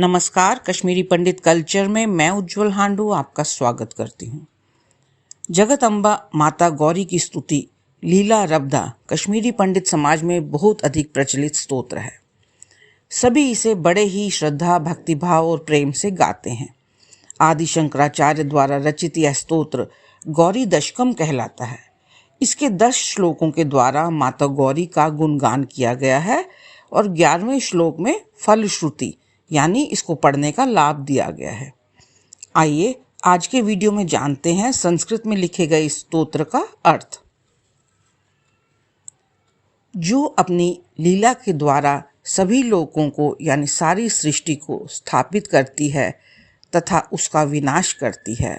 नमस्कार, कश्मीरी पंडित कल्चर में मैं उज्जवल हांडू आपका स्वागत करती हूँ। जगत अम्बा माता गौरी की स्तुति लीला रब्दा कश्मीरी पंडित समाज में बहुत अधिक प्रचलित स्तोत्र है। सभी इसे बड़े ही श्रद्धा, भक्तिभाव और प्रेम से गाते हैं। आदि शंकराचार्य द्वारा रचित यह स्तोत्र गौरी दशकम कहलाता है। इसके 10 श्लोकों के द्वारा माता गौरी का गुणगान किया गया है और 11वें श्लोक में फलश्रुति यानी इसको पढ़ने का लाभ दिया गया है। आइए आज के वीडियो में जानते हैं संस्कृत में लिखे गए इस स्तोत्र का अर्थ। जो अपनी लीला के द्वारा सभी लोगों को यानी सारी सृष्टि को स्थापित करती है तथा उसका विनाश करती है।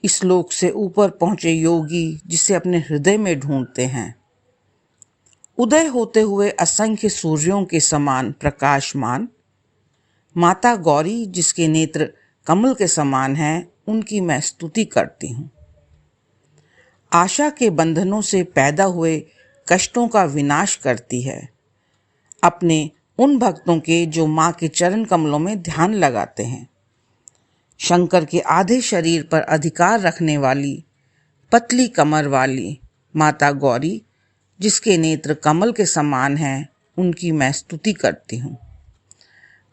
इस लोक से ऊपर पहुंचे योगी जिसे अपने हृदय में ढूंढते हैं। उदय होते हुए असंख्य सूर्यों के समान प्रकाशमान माता गौरी जिसके नेत्र कमल के समान हैं, उनकी मैं स्तुति करती हूँ। आशा के बंधनों से पैदा हुए कष्टों का विनाश करती है। अपने उन भक्तों के जो माँ के चरण कमलों में ध्यान लगाते हैं। शंकर के आधे शरीर पर अधिकार रखने वाली पतली कमर वाली माता गौरी जिसके नेत्र कमल के समान हैं, उनकी मैं स्तुति करती हूँ।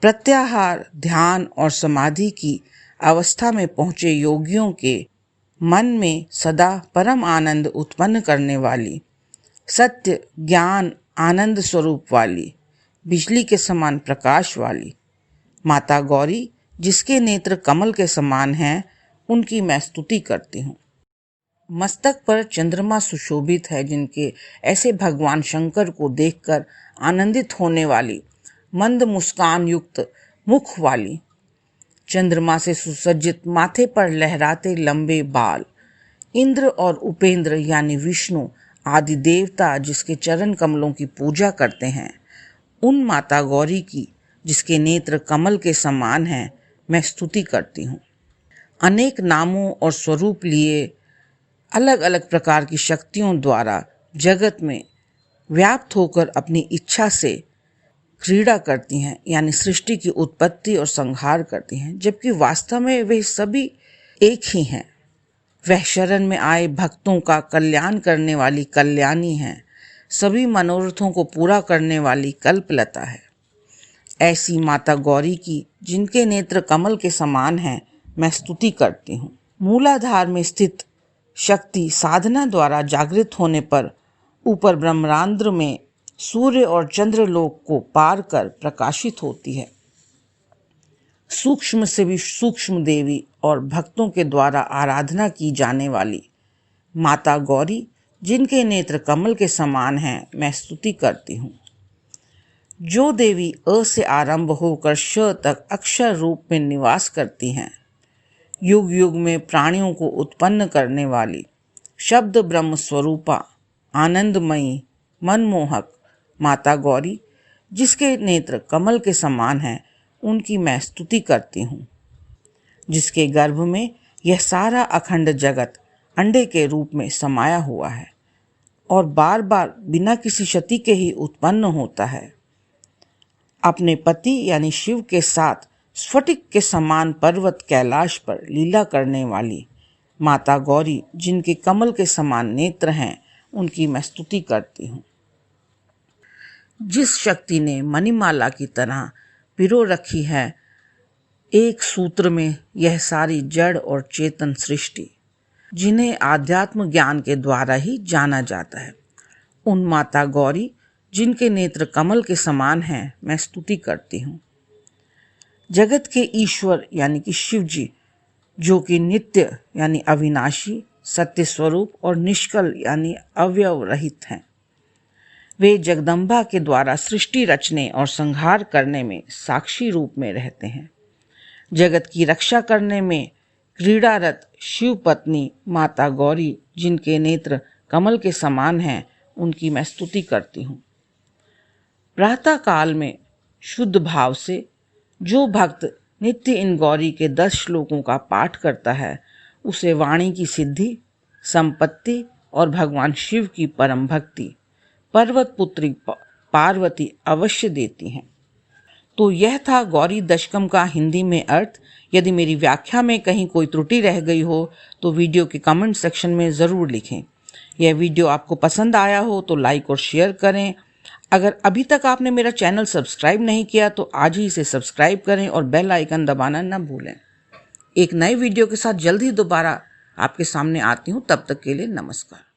प्रत्याहार, ध्यान और समाधि की अवस्था में पहुँचे योगियों के मन में सदा परम आनंद उत्पन्न करने वाली, सत्य, ज्ञान, आनंद स्वरूप वाली, बिजली के समान प्रकाश वाली माता गौरी जिसके नेत्र कमल के समान हैं, उनकी मैं स्तुति करती हूँ। मस्तक पर चंद्रमा सुशोभित है, जिनके ऐसे भगवान शंकर को देखकर आनंदित होने वाली, मंद मुस्कान युक्त मुख वाली, चंद्रमा से सुसज्जित, माथे पर लहराते लंबे बाल, इंद्र और उपेंद्र यानी विष्णु आदि देवता जिसके चरण कमलों की पूजा करते हैं, उन माता गौरी की जिसके नेत्र कमल के समान हैं, मैं स्तुति करती हूँ। अनेक नामों और स्वरूप लिए अलग अलग प्रकार की शक्तियों द्वारा जगत में व्याप्त होकर अपनी इच्छा से क्रीड़ा करती हैं, यानी सृष्टि की उत्पत्ति और संहार करती हैं, जबकि वास्तव में वे सभी एक ही हैं। वह शरण में आए भक्तों का कल्याण करने वाली कल्याणी हैं, सभी मनोरथों को पूरा करने वाली कल्पलता है। ऐसी माता गौरी की जिनके नेत्र कमल के समान हैं, मैं स्तुति करती हूँ। मूलाधार में स्थित शक्ति साधना द्वारा जागृत होने पर ऊपर ब्रह्मांड में सूर्य और चंद्रलोक को पार कर प्रकाशित होती है। सूक्ष्म से भी सूक्ष्म देवी और भक्तों के द्वारा आराधना की जाने वाली माता गौरी जिनके नेत्र कमल के समान हैं, मैं स्तुति करती हूँ। जो देवी अ से आरंभ होकर श तक अक्षर रूप में निवास करती हैं, युग युग में प्राणियों को उत्पन्न करने वाली, शब्द ब्रह्म स्वरूपा, आनंदमयी, मनमोहक माता गौरी जिसके नेत्र कमल के समान हैं, उनकी मैं स्तुति करती हूँ। जिसके गर्भ में यह सारा अखंड जगत अंडे के रूप में समाया हुआ है और बार बार बिना किसी क्षति के ही उत्पन्न होता है। अपने पति यानी शिव के साथ स्फटिक के समान पर्वत कैलाश पर लीला करने वाली माता गौरी जिनके कमल के समान नेत्र हैं, उनकी मैं स्तुति करती हूँ। जिस शक्ति ने मणिमाला की तरह पिरो रखी है एक सूत्र में यह सारी जड़ और चेतन सृष्टि, जिन्हें आध्यात्म ज्ञान के द्वारा ही जाना जाता है, उन माता गौरी जिनके नेत्र कमल के समान हैं, मैं स्तुति करती हूँ। जगत के ईश्वर यानी कि शिव जी जो कि नित्य यानी अविनाशी, सत्य स्वरूप और निष्कल यानी अवयव रहित हैं, वे जगदम्बा के द्वारा सृष्टि रचने और संहार करने में साक्षी रूप में रहते हैं। जगत की रक्षा करने में क्रीड़ारत शिव पत्नी माता गौरी जिनके नेत्र कमल के समान हैं, उनकी मैं स्तुति करती हूँ। प्रातः काल में शुद्ध भाव से जो भक्त नित्य इन गौरी के 10 श्लोकों का पाठ करता है, उसे वाणी की सिद्धि, संपत्ति और भगवान शिव की परम भक्ति पर्वत पुत्री पार्वती अवश्य देती हैं। तो यह था गौरी दशकम का हिंदी में अर्थ। यदि मेरी व्याख्या में कहीं कोई त्रुटि रह गई हो तो वीडियो के कमेंट सेक्शन में ज़रूर लिखें। यह वीडियो आपको पसंद आया हो तो लाइक और शेयर करें। अगर अभी तक आपने मेरा चैनल सब्सक्राइब नहीं किया तो आज ही इसे सब्सक्राइब करें और बेल आइकन दबाना न भूलें। एक नए वीडियो के साथ जल्द ही दोबारा आपके सामने आती हूँ। तब तक के लिए नमस्कार।